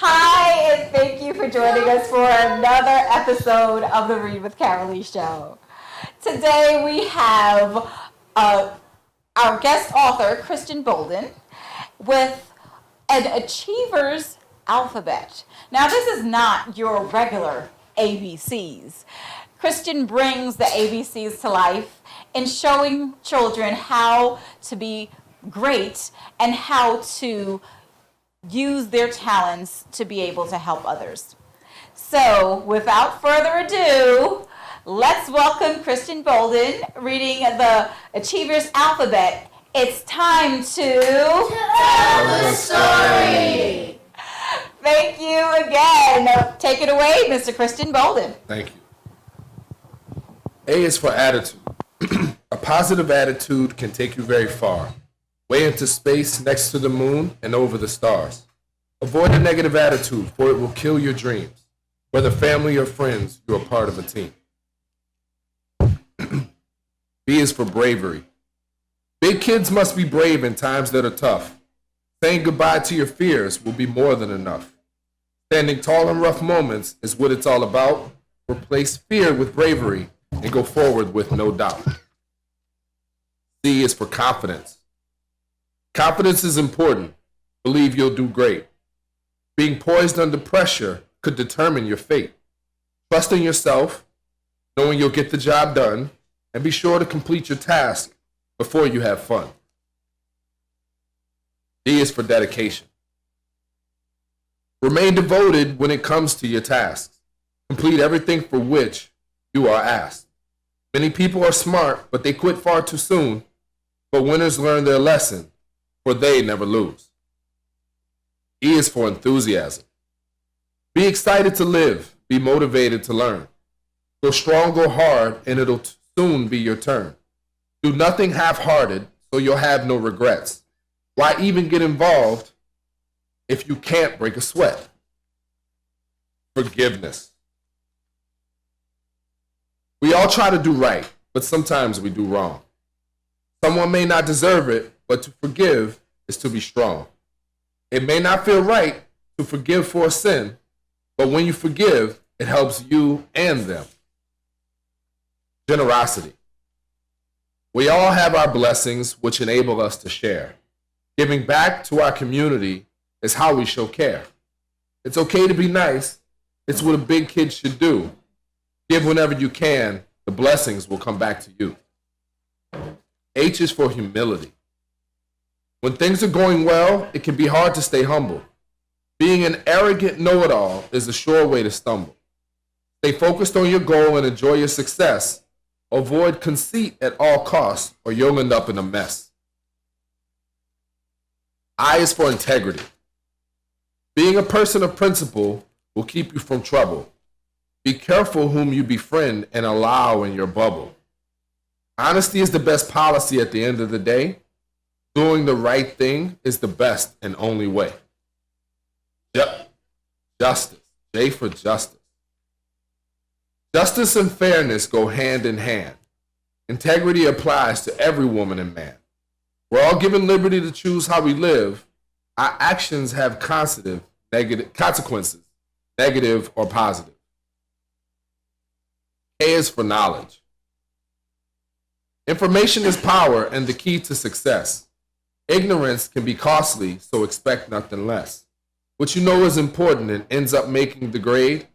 Hi, and thank you for joining us for another episode of the Read with Carylee show. Today we have our guest author, Kristen Bolden, with an Achiever's Alphabet. Now, this is not your regular ABCs. Kristen brings the ABCs to life in showing children how to be great and how to use their talents to be able to help others. So, without further ado, let's welcome Kristen Bolden reading the Achiever's Alphabet. It's time to tell the story. Thank you again. Take it away, Mr. Kristen Bolden. Thank you. A is for attitude. A positive attitude can take you very far, way into space next to the moon and over the stars. Avoid a negative attitude, for it will kill your dreams. Whether family or friends, you are part of a team. B is for bravery. Big kids must be brave in times that are tough. Saying goodbye to your fears will be more than enough. Standing tall in rough moments is what it's all about. Replace fear with bravery and go forward with no doubt. C is for confidence. Confidence is important. Believe you'll do great. Being poised under pressure could determine your fate. Trust in yourself, knowing you'll get the job done, and be sure to complete your task before you have fun. D is for dedication. Remain devoted when it comes to your tasks. Complete everything for which you are asked. Many people are smart, but they quit far too soon. But winners learn their lesson, for they never lose. E is for enthusiasm. Be excited to live. Be motivated to learn. Go strong, go hard, and it'll soon be your turn. Do nothing half-hearted, so you'll have no regrets. Why even get involved if you can't break a sweat? Forgiveness. We all try to do right, but sometimes we do wrong. Someone may not deserve it, but to forgive is to be strong. It may not feel right to forgive for a sin, but when you forgive, it helps you and them. Generosity. We all have our blessings which enable us to share. Giving back to our community is how we show care. It's okay to be nice. It's what a big kid should do. Give whenever you can. The blessings will come back to you. H is for humility. When things are going well, it can be hard to stay humble. Being an arrogant know-it-all is a sure way to stumble. Stay focused on your goal and enjoy your success. Avoid conceit at all costs, or you'll end up in a mess. I is for integrity. Being a person of principle will keep you from trouble. Be careful whom you befriend and allow in your bubble. Honesty is the best policy at the end of the day. Doing the right thing is the best and only way. Justice. J for justice. Justice and fairness go hand in hand. Integrity applies to every woman and man. We're all given liberty to choose how we live. Our actions have consequences, negative or positive. K is for knowledge. Information is power and the key to success. Ignorance can be costly, so expect nothing less. What you know is important and ends up making the grade.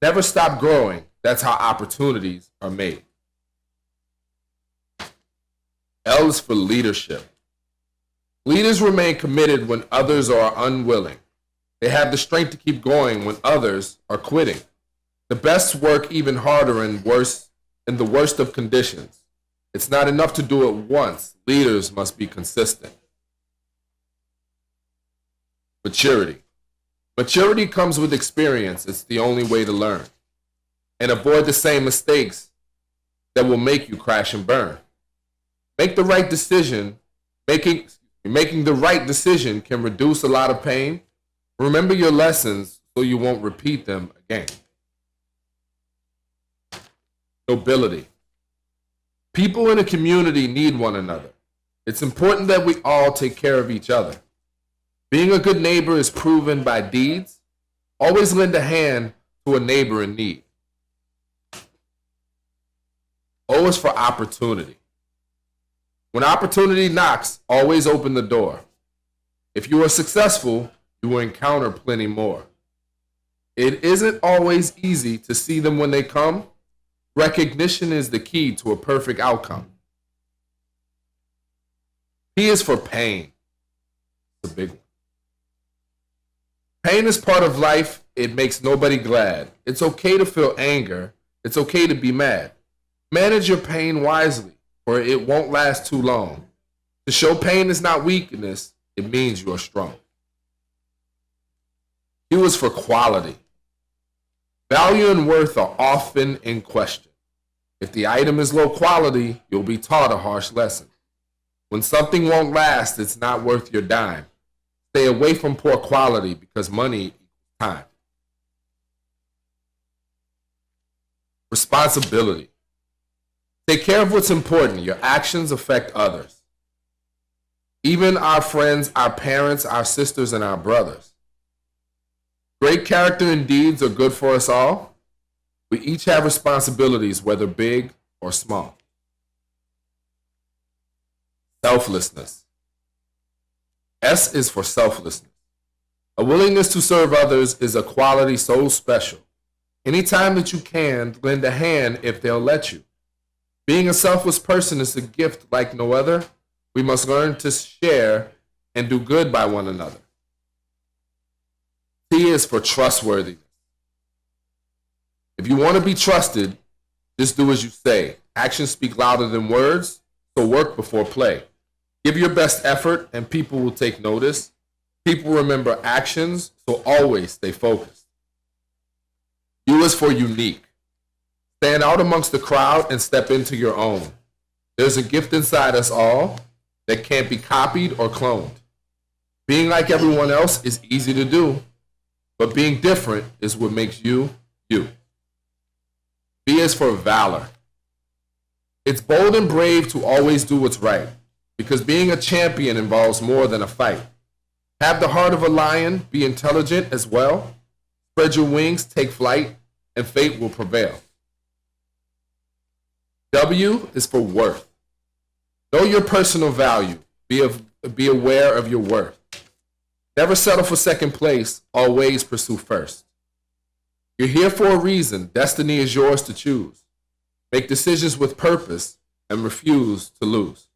Never stop growing. That's how opportunities are made. L is for leadership. Leaders remain committed when others are unwilling. They have the strength to keep going when others are quitting. The best work even harder in the worst of conditions. It's not enough to do it once. Leaders must be consistent. Maturity. Maturity comes with experience. It's the only way to learn. And avoid the same mistakes that will make you crash and burn. Make the right decision. Making the right decision can reduce a lot of pain. Remember your lessons so you won't repeat them again. Nobility. People in a community need one another. It's important that we all take care of each other. Being a good neighbor is proven by deeds. Always lend a hand to a neighbor in need. O is for opportunity. When opportunity knocks, always open the door. If you are successful, you will encounter plenty more. It isn't always easy to see them when they come. Recognition is the key to a perfect outcome. P is for pain. It's a big one. Pain is part of life. It makes nobody glad. It's okay to feel anger. It's okay to be mad. Manage your pain wisely, or it won't last too long. To show pain is not weakness, it means you are strong. Q is for quality. Value and worth are often in question. If the item is low quality, you'll be taught a harsh lesson. When something won't last, it's not worth your dime. Stay away from poor quality because money equals time. Responsibility. Take care of what's important. Your actions affect others. Even our friends, our parents, our sisters, and our brothers. Great character and deeds are good for us all. We each have responsibilities, whether big or small. Selflessness. S is for selflessness. A willingness to serve others is a quality so special. Anytime that you can, lend a hand if they'll let you. Being a selfless person is a gift like no other. We must learn to share and do good by one another. T is for trustworthiness. If you want to be trusted, just do as you say. Actions speak louder than words, so work before play. Give your best effort and people will take notice. People remember actions, so always stay focused. U is for unique. Stand out amongst the crowd and step into your own. There's a gift inside us all that can't be copied or cloned. Being like everyone else is easy to do, but being different is what makes you, you. V is for valor. It's bold and brave to always do what's right, because being a champion involves more than a fight. Have the heart of a lion, be intelligent as well. Spread your wings, take flight, and fate will prevail. W is for worth. Know your personal value. Be aware of your worth. Never settle for second place. Always pursue first. You're here for a reason. Destiny is yours to choose. Make decisions with purpose and refuse to lose.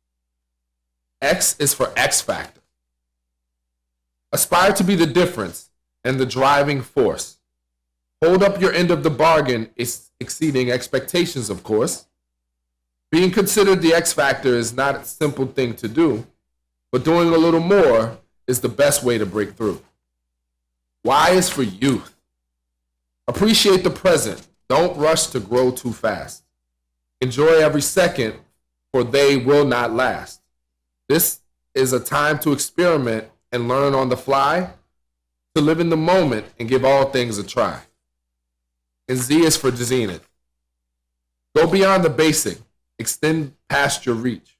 X is for X factor. Aspire to be the difference and the driving force. Hold up your end of the bargain, exceeding expectations, of course. Being considered the X factor is not a simple thing to do, but doing a little more is the best way to break through. Y is for youth. Appreciate the present. Don't rush to grow too fast. Enjoy every second, for they will not last. This is a time to experiment and learn on the fly, to live in the moment and give all things a try. And Z is for zenith. Go beyond the basic. Extend past your reach.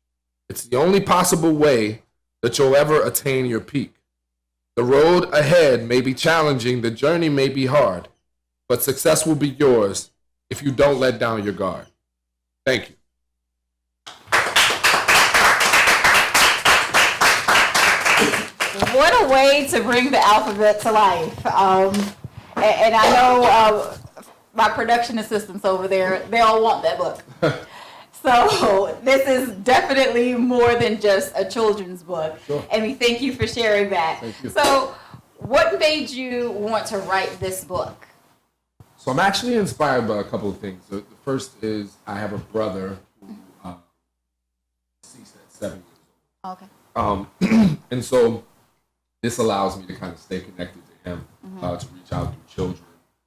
It's the only possible way that you'll ever attain your peak. The road ahead may be challenging, the journey may be hard, but success will be yours if you don't let down your guard. Thank you. What a way to bring the alphabet to life. And I know my production assistants over there, they all want that book. So this is definitely more than just a children's book. Sure. And we thank you for sharing that. Thank you. So what made you want to write this book? So I'm actually inspired by a couple of things. The first is I have a brother who deceased at 7 years old. Okay. And so this allows me to kind of stay connected to him, to reach out to children.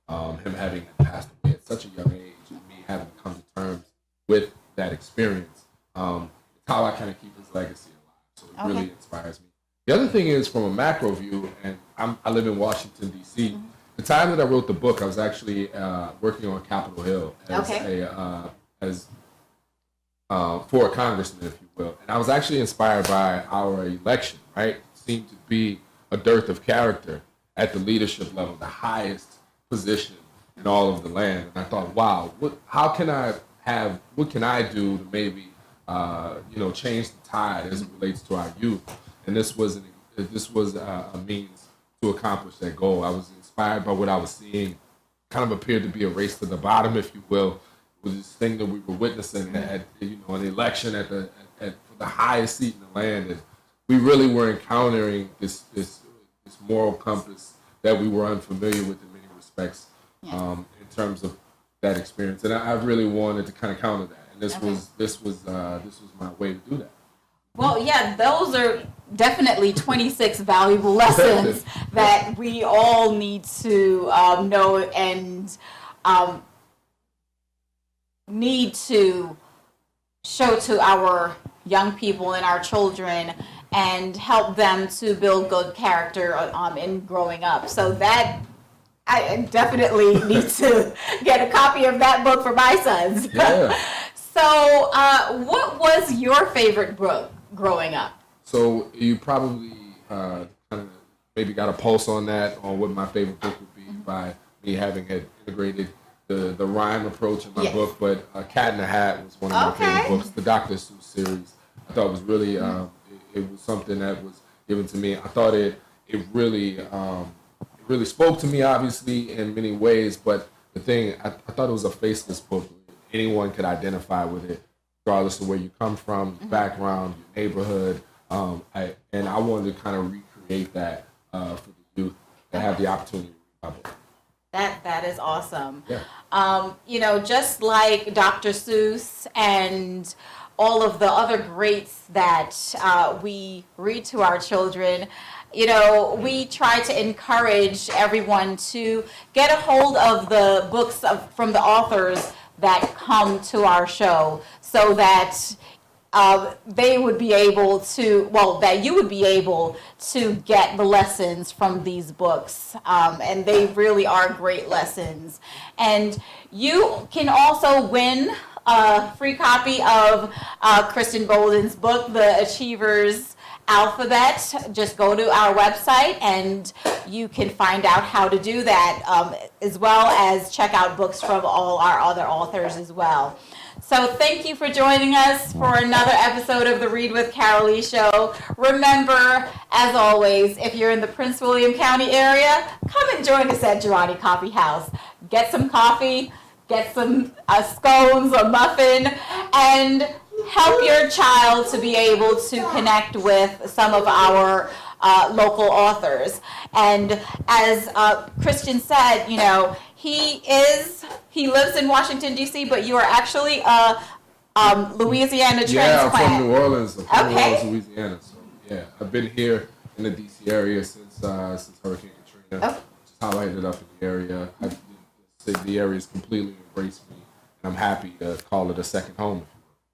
Him having passed away at such a young age, and me having to come to terms with that experience. It's how I kind of keep his legacy alive. So it really inspires me. The other thing is from a macro view, and I live in Washington, D.C. The time that I wrote the book, I was actually working on Capitol Hill as for a congressman, if you will. And I was actually inspired by our election, right? It seemed to be a dearth of character at the leadership level, the highest position in all of the land. And I thought, wow, what can I do to maybe, change the tide as it relates to our youth? And this was a means to accomplish that goal. I was inspired by what I was seeing. Kind of appeared to be a race to the bottom, if you will. It was this thing that we were witnessing at an election for the highest seat in the land, and we really were encountering this moral compass that we were unfamiliar with in many respects, in terms of that experience. And I really wanted to kind of counter that, and this was my way to do that. Well, yeah, those are definitely 26 valuable lessons that we all need to know and need to show to our young people and our children and help them to build good character in growing up. So that I definitely need to get a copy of that book for my sons. Yeah. So what was your favorite book growing up? So you probably kind of maybe got a pulse on what my favorite book would be by me having integrated the rhyme approach in my book. But Cat in the Hat was one of my favorite books. The Dr. Seuss series, I thought was really it was something that was given to me. I thought it really spoke to me, obviously, in many ways. But the thing, I thought it was a faceless book. Anyone could identify with it, regardless of where you come from, your background, your neighborhood. I wanted to kind of recreate that for the youth and have the opportunity to read my book. That is awesome. Yeah. Just like Dr. Seuss and all of the other greats that we read to our children, we try to encourage everyone to get a hold of the books from the authors that come to our show, so that they would be able to, that you would be able to get the lessons from these books. And they really are great lessons. And you can also win a free copy of Kristen Bolden's book, The Achiever's Alphabet. Just go to our website and you can find out how to do that, as well as check out books from all our other authors as well. So thank you for joining us for another episode of the Read with Carylee show. Remember, as always, if you're in the Prince William County area, come and join us at Girardi Coffee House. Get some coffee, get some scones or muffin, and help your child to be able to connect with some of our local authors. And as Christian said, he lives in Washington, D.C., but you are actually a Louisiana transplant. Yeah, I'm from New Orleans. Okay. Louisiana. So yeah, I've been here in the D.C. area since Hurricane Katrina. Oh. Which is how I ended up in the area. The area has completely embraced me, and I'm happy to call it a second home.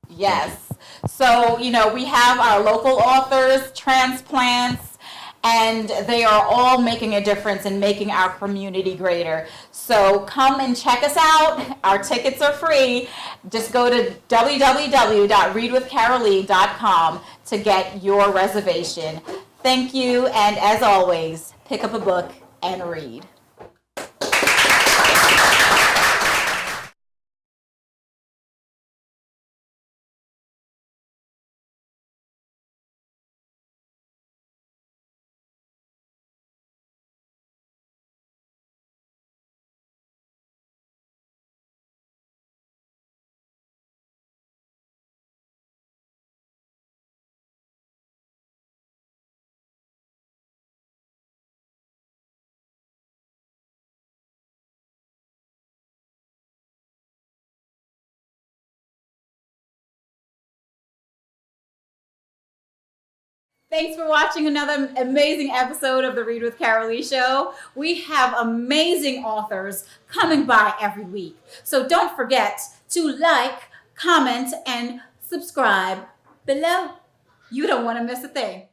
Yes. So, we have our local authors, transplants, and they are all making a difference in making our community greater. So come and check us out. Our tickets are free. Just go to www.readwithcarylee.com to get your reservation. Thank you, and as always, pick up a book and read. Thanks for watching another amazing episode of the Read with Carylee show. We have amazing authors coming by every week. So don't forget to like, comment, and subscribe below. You don't want to miss a thing.